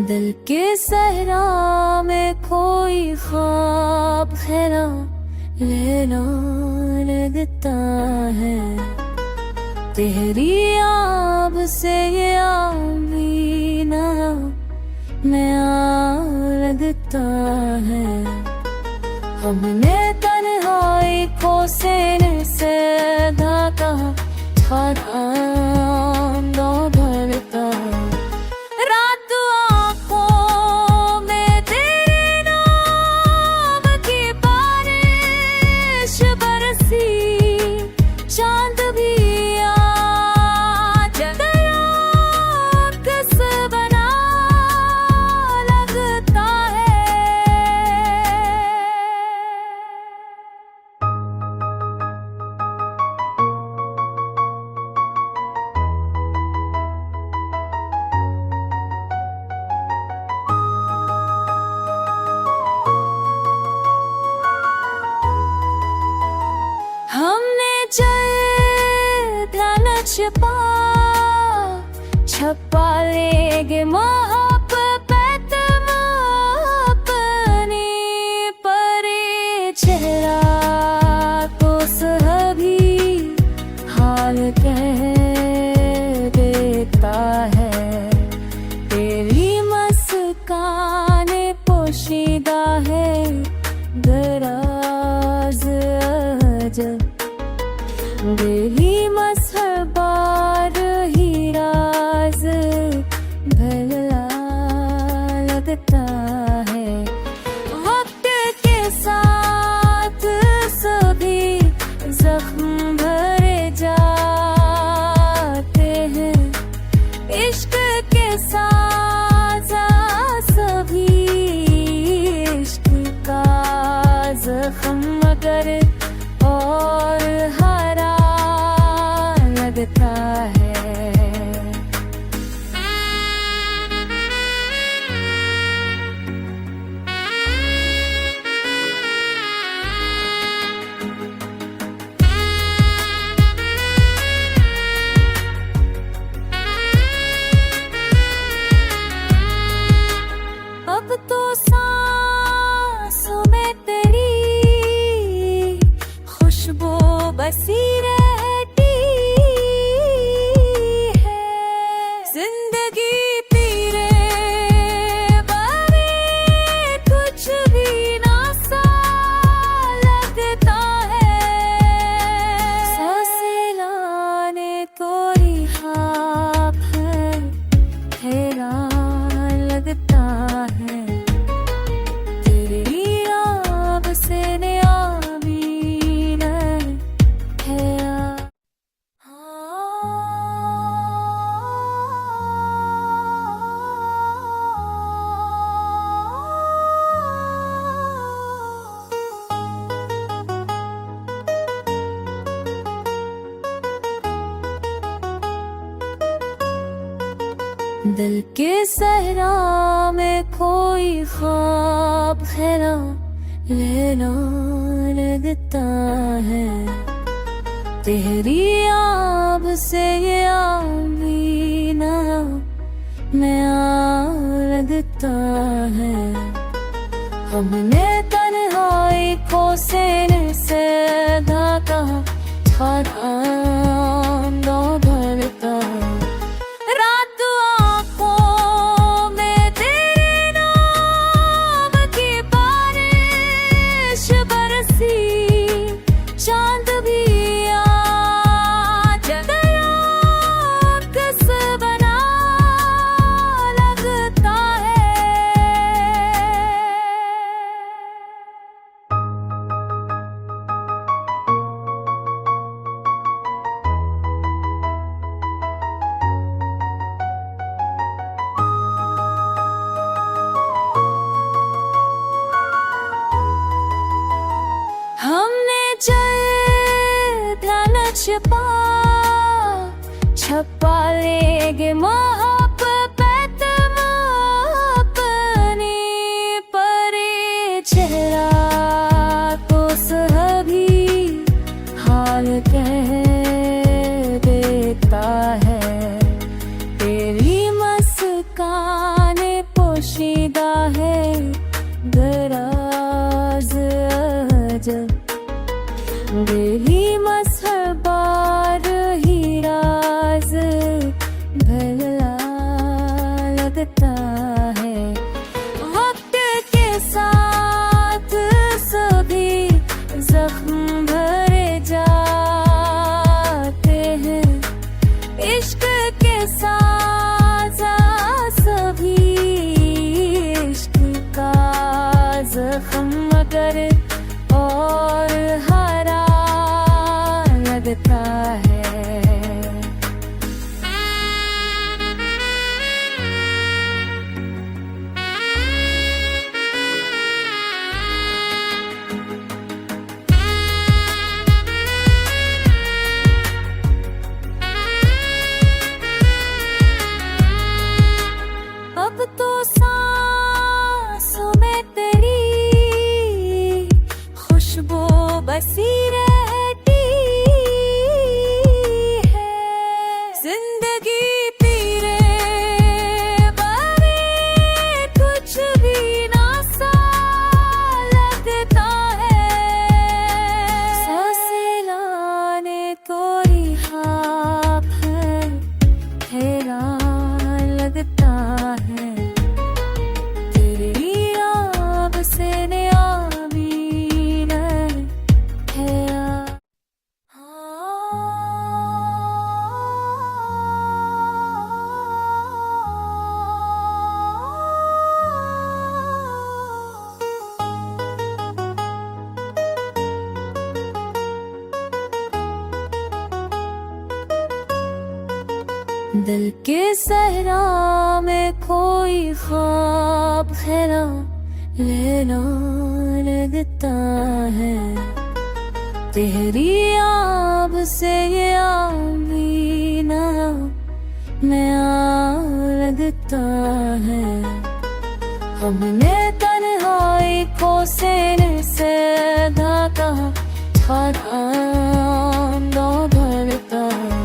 दिल के सहरा में कोई ख्वाब खेरा लेना लगता है, तेरी आब से ये आमीना नया लगता है। हमने तन्हाई को सीने से ढाका था, ना भरता चांद भी आज गया किस बना लगता है। हमने छुपा छपा लेगे मोहब्बत अपनी परे चेहरा को सभी हाल कह देता है। तेरी मुस्कान पोशीदा है दराज अजब, तेरी मसहबार ही राज भला लगता है। वक्त के साथ सभी जख्म भरे जाते हैं, इश्क के साथ सभी इश्क का जख्म मगर और हरा लगता है। अब तो सांसों में तेरी खुशबू बसी रहती है, जिंदगी तेरे बारे कुछ भी ना सा लगता है। सांसें लाने कोई ख्वाब है, हैरान लगता है। तेरी आब से नया दिल के सहरा में कोई ख्वाब खेरा लेना लगता है, तेरी आब से ये आमीना नया लगता है। हमने तन्हाई को सीने से ढाका था, ना भरता चांद भी आज गया किस बना लगता है। छपा छपा लेगे साजा सभी इश्क का जख्म मगर और हरा लगता है। अब तो सांसों में तेरी खुशबू बसी रहती है। जिंदगी तेरे बारे कुछ भी ना सा लगता है। सांसें लाने कोई ख्वाब है, हैरान लगता है। तेरी आब से नींद है दिल के सहरा में कोई ख्वाब खेरा लेना लगता है। तेरी आब से ये आमीना नया लगता है। हमने तन्हाई को सीने से ढका था, दो भरता है।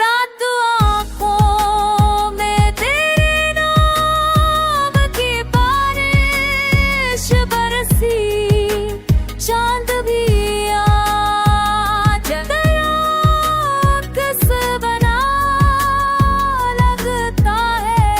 रात आँखों में तेरे नाम की बारिश बरसी, चांद भी आज गया किस बना लगता है।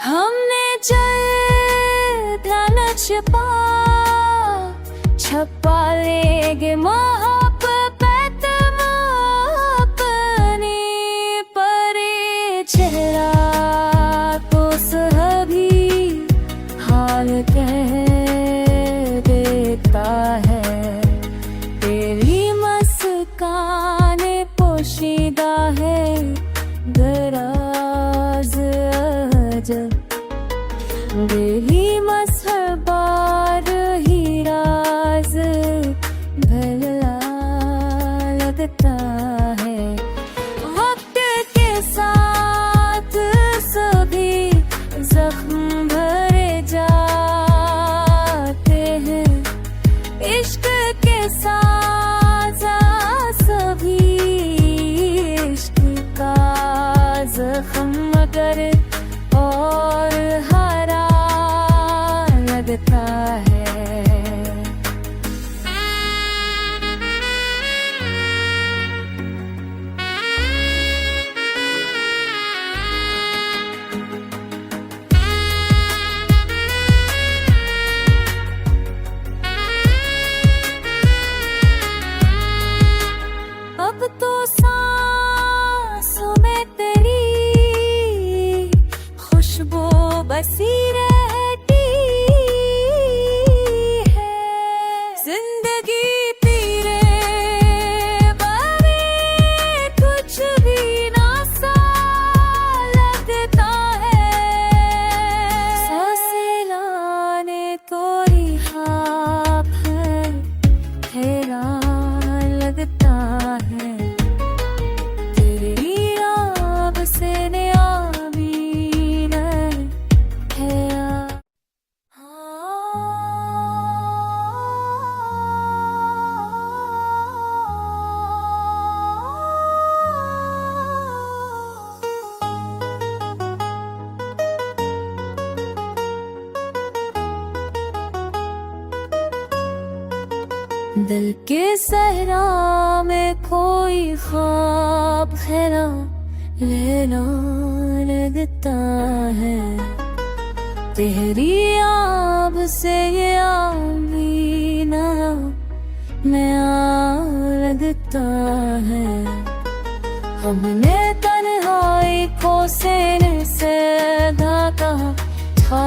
हमने चल ध्यान छपा लेगे मोहब्बत अपनी परे चेहरा तो सभी हाल कह देता है। तेरी मुस्कान पोशीदा है, दराज अजब। दिली मसहबा दिल के सहरा में कोई ख्वाब हैरा लेना लगता है। तेरी आब से ये आमीना नया लगता है। हमने तन्हाई को सीने से ढका था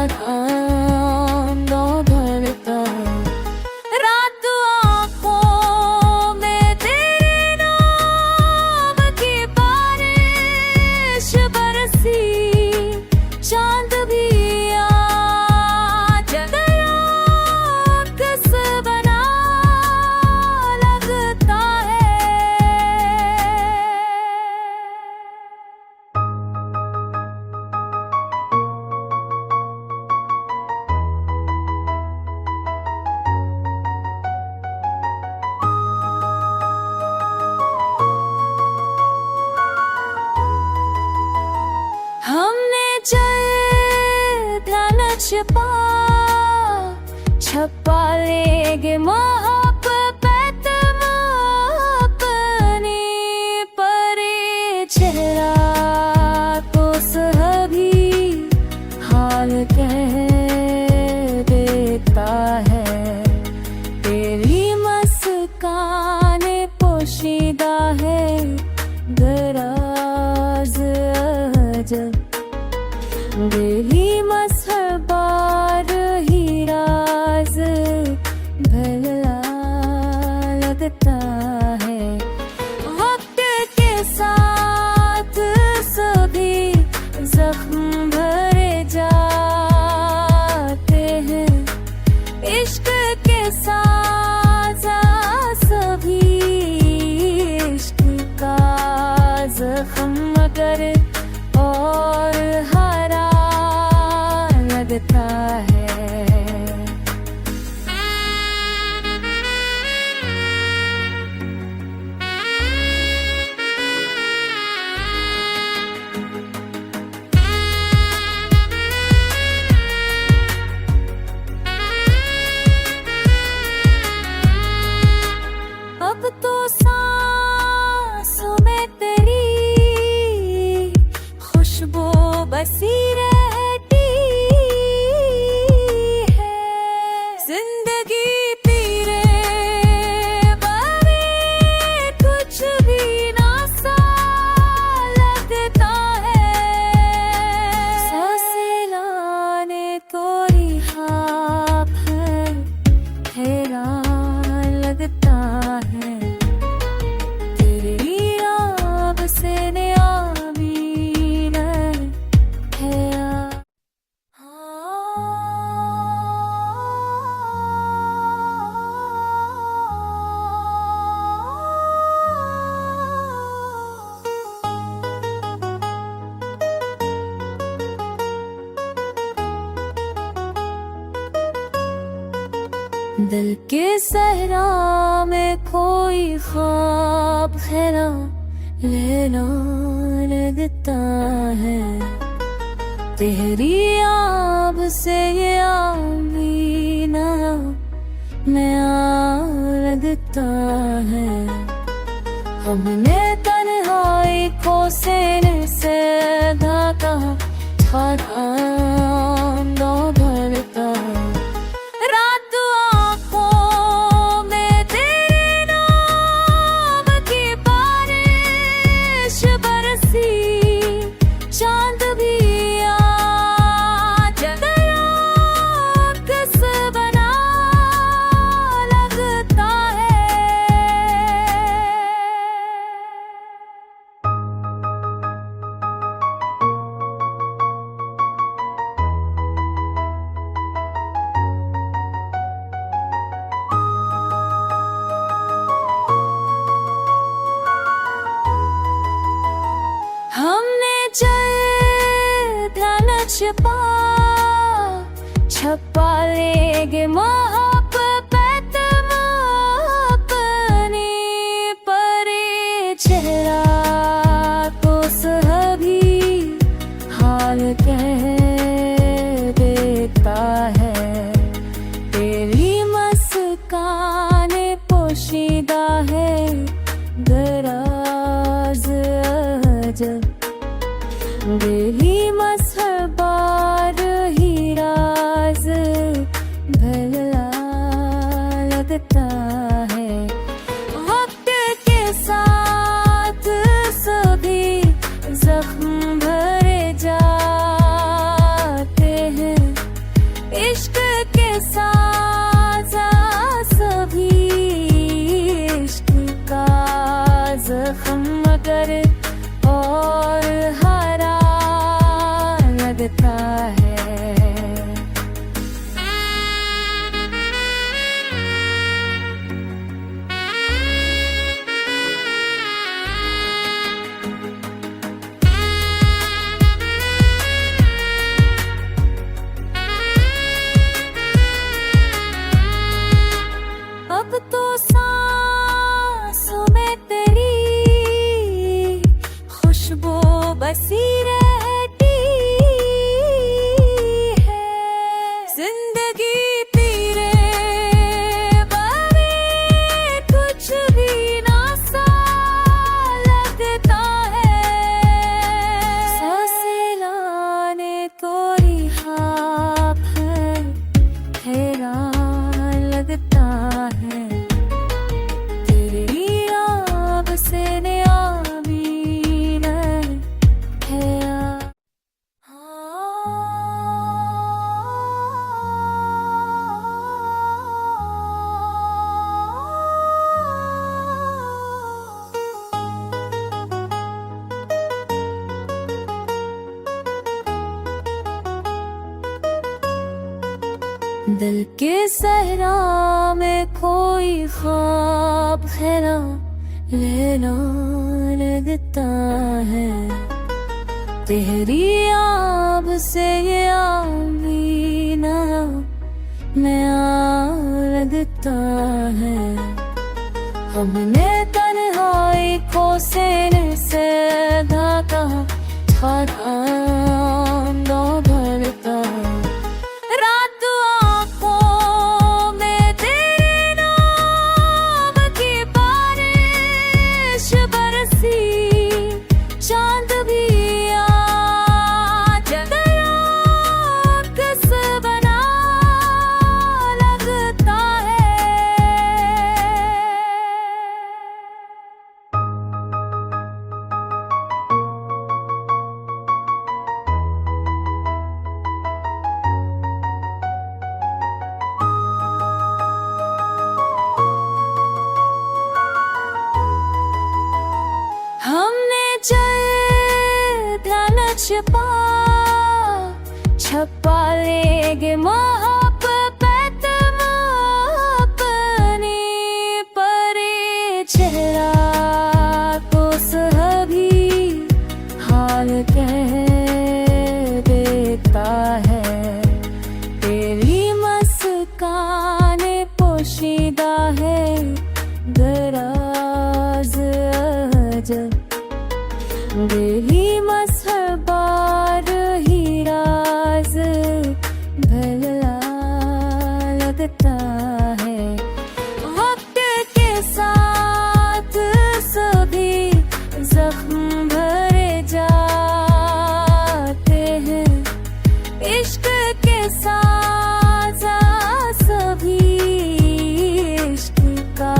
दो भरता। रात आँखों में तेरे नाम की बारिश बरसी। चांद भी आज गया किस बना लगता है। हमने चल ध्यान छपा लेंगे मोहब्बत अपनी परे चेहरा तो सभी हाल कह देता है। तेरी मुस्कान पोशीदा है दराज अजब। दिली मसहबार ही राज भला लगता है। वक्त के साथ सभी जख्म भरे जाते हैं। इश्क के साथ सभी इश्क का जख्म मगर और हरा लगता है। अब तो सांसों में तेरी खुशबू बसी रहती है। जिंदगी तेरे बारे कुछ भी ना सा लगता है। सांसें लाने कोई ख्वाब हैरान लगता है। तेरी आब से नया मीना है। दिल के सहरा में कोई ख्वाब हैरा लेना लगता है। तेरी आब से ये आमीना नया लगता है। हमने तन्हाई को सीने से ढका था दो भरता। रात आँखों में तेरे नाम की बारिश बरसी। चांद भी आज गया किस बना लगता है। है दराज अजब, दिली मसहर बार ही राज भला लगता है। वक्त के साथ सभी जख्म भरे जाते हैं, इश्क के साथ सभी इश्क का जख्म मगर और हरा लगता है। अब तो सांसों में तेरी खुशबू बसी रहती है, जिंदगी तेरे बारे कुछ भी ना सा लगता है। सांसें लाने कोई ख्वाब है, हैरान लगता है। तेरी आब से आमीन है। दिल के सहरा में कोई ख्वाब खैरा लेना लगता है। तेरी आब से ये आमीना में लगता है। हमने तन्हाई को सीने से ढका था, दो भरता रात आँखों में तेरे नाम की बारिश बरसी, चांद भी आज गया किस बना लगता है। हमने चल ध्यान छपा लेंगे मोहब्बत अपनी, परे चेहरा को सभी हाल कह देता है। तेरी मुस्कान पोशीदा है दराज अजब, दिली मसहर बार ही राज भला लगता है। वक्त के साथ सभी जख्म भरे जाते हैं, इश्क के साथ सभी इश्क का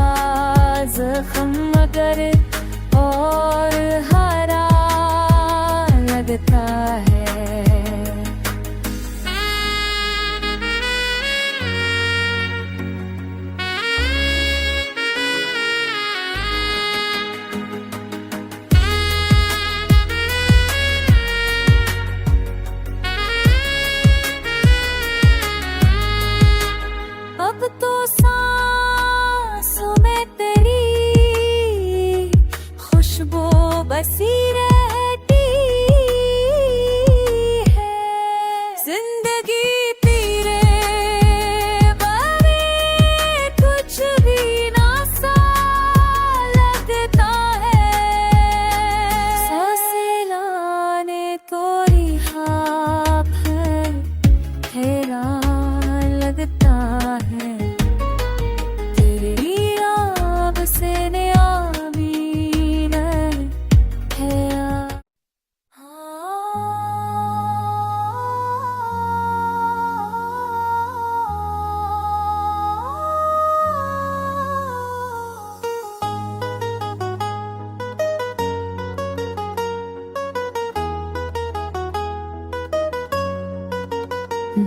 जख्म मगर और हरा लगता है। अब तो सांसों में तेरी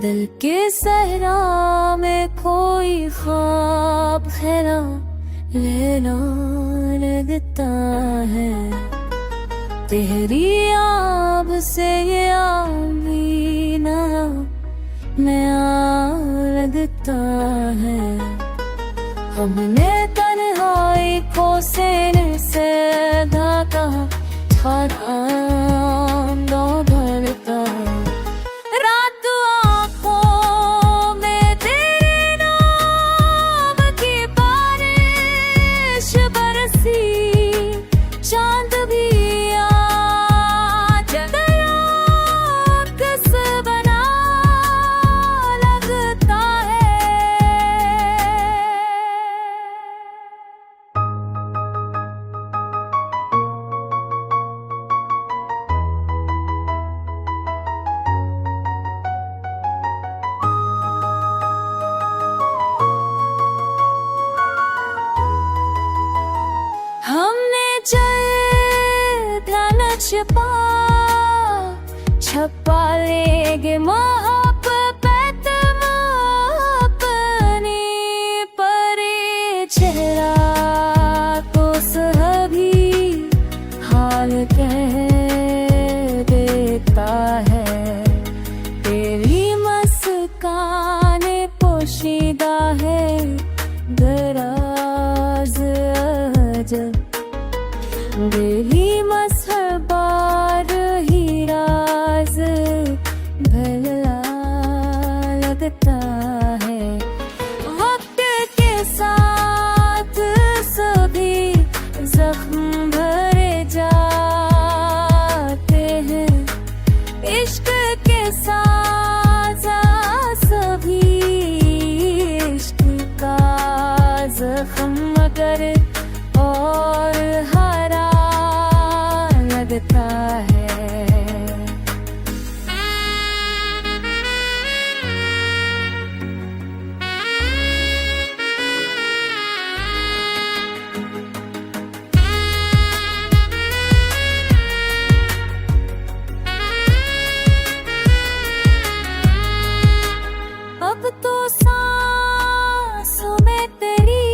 दिल के सहरा में कोई ख्वाब खैरा लेना लगता है, तेरी आब से ये आमीना नया लगता है। हमने तन्हाई को सीने से ढका दो भरता, रात आँखों में तेरे नाम की बारिश बरसी, चांद भी आज किस बना लगता है। हमने चल ध्यान छपा लेगे मोहब्बत अपनी, परे चेहरा को सभी हाल कह देता है, तेरी मुस्कान पोशीदा है दराज अजब, दिली मसहबार ही राज भला लगता है। वक्त के साथ सभी जख्म भरे जाते हैं, इश्क के साथ सभी इश्क का जख्म मगर और हरा लगता है। अब तो सांसों में तेरी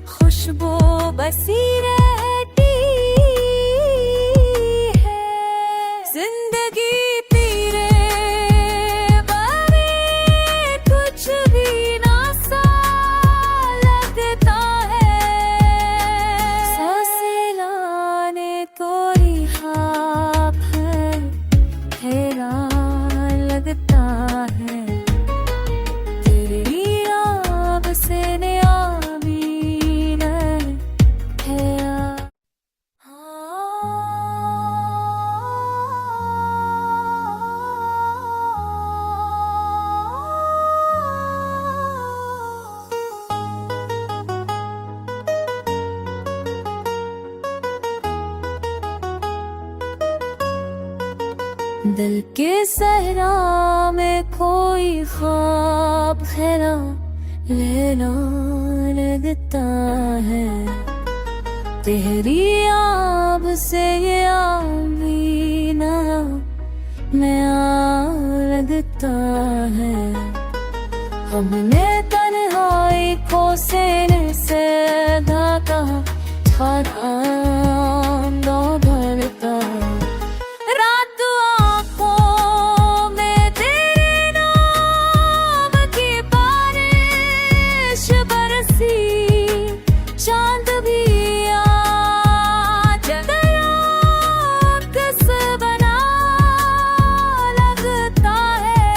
खुशबू बसी रहती है, जिंदगी तेरे बारे कुछ भी ना सा लगता है, सांसें लाने कोई ख्वाब हैरान लगता है, तेरी आब से नया दिल के सहरा में कोई ख्वाब खैरा लेना लगता है, तेरी आब से ये आमीना नया लगता है। हमने तन्हाई को सीने से ढका दो भरता, रात आँखों में तेरे नाम की बारिश बरसी, चांद भी आज किस बना लगता है।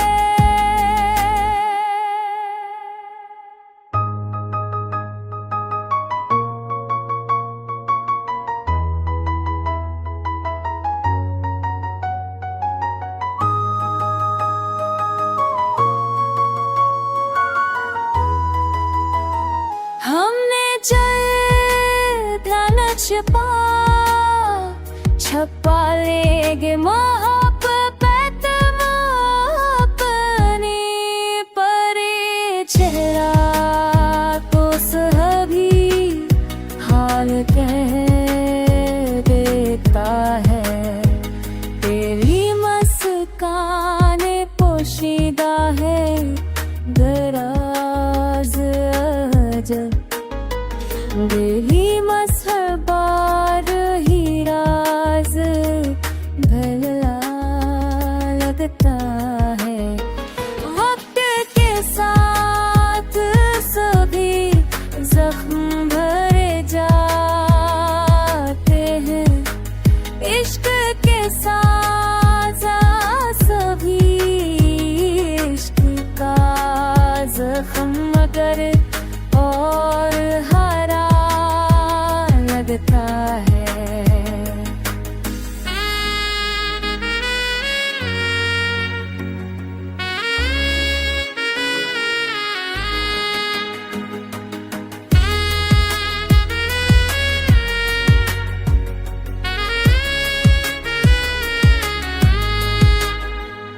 हमने चल ध्यान छपा लेगे मोहब्बत अपनी, परे चेहरा को सभी हाल कह देता है, तेरी मुस्कान बेहीमस हर बार ही राज भला लगता है। वक्त के साथ सभी जख्म भरे जाते हैं। इश्क के साथ सभी इश्क का जख्म मगर और हरा लगता है।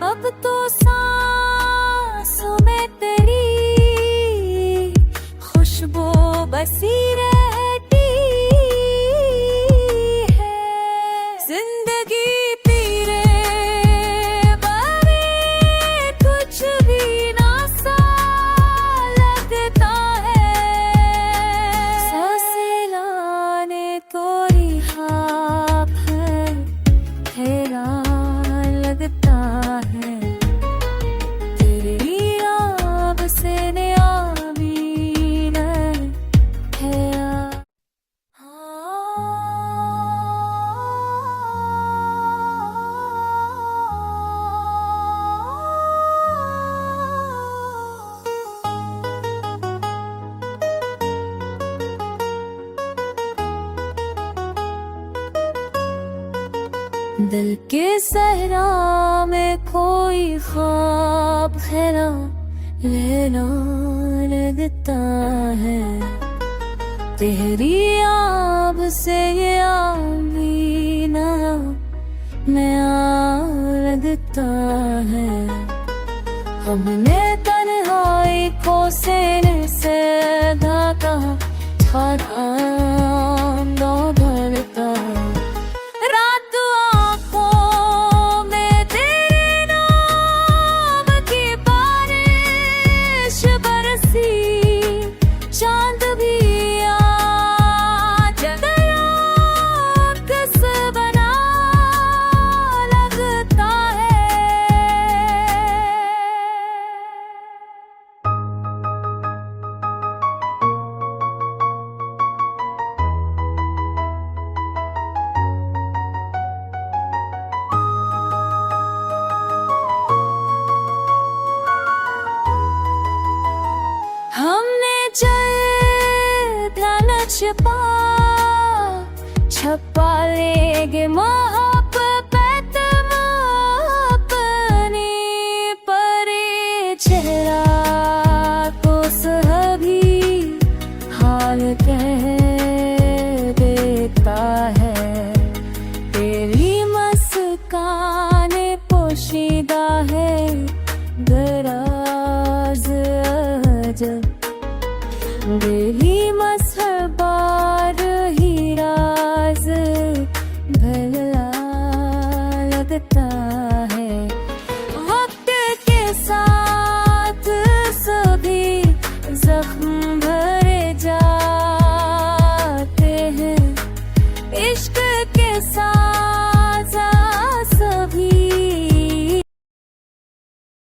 अब तो सांसों में तेरी खुशबू बसी रहती है। जिंदगी तेरे बारे कुछ भी ना सा लगता है। सांसें लाने कोई ख्वाब है, हैरान लगता है। तेरी आब से नियामीन है दिल के सहरा में कोई ख्वाब खैरा लेना लगता है। तेरी आब से ये आमीना नया लगता है। हमने तन्हाई को सीने से ढका था दो भरता। रात आँखों में तेरे नाम की बारिश बरसी। चांद भी आज गया किस बना लगता है। हमने चल ध्यान छपा लेंगे मोहब्बत अपनी परे चेहरा को सभी हाल कह देता है। तेरी मुस्कान पोशीदा है दराज अजब। बेहीमस हर बार ही राज भला लगता है। वक्त के साथ सभी जख्म भरे जाते हैं। इश्क के साथ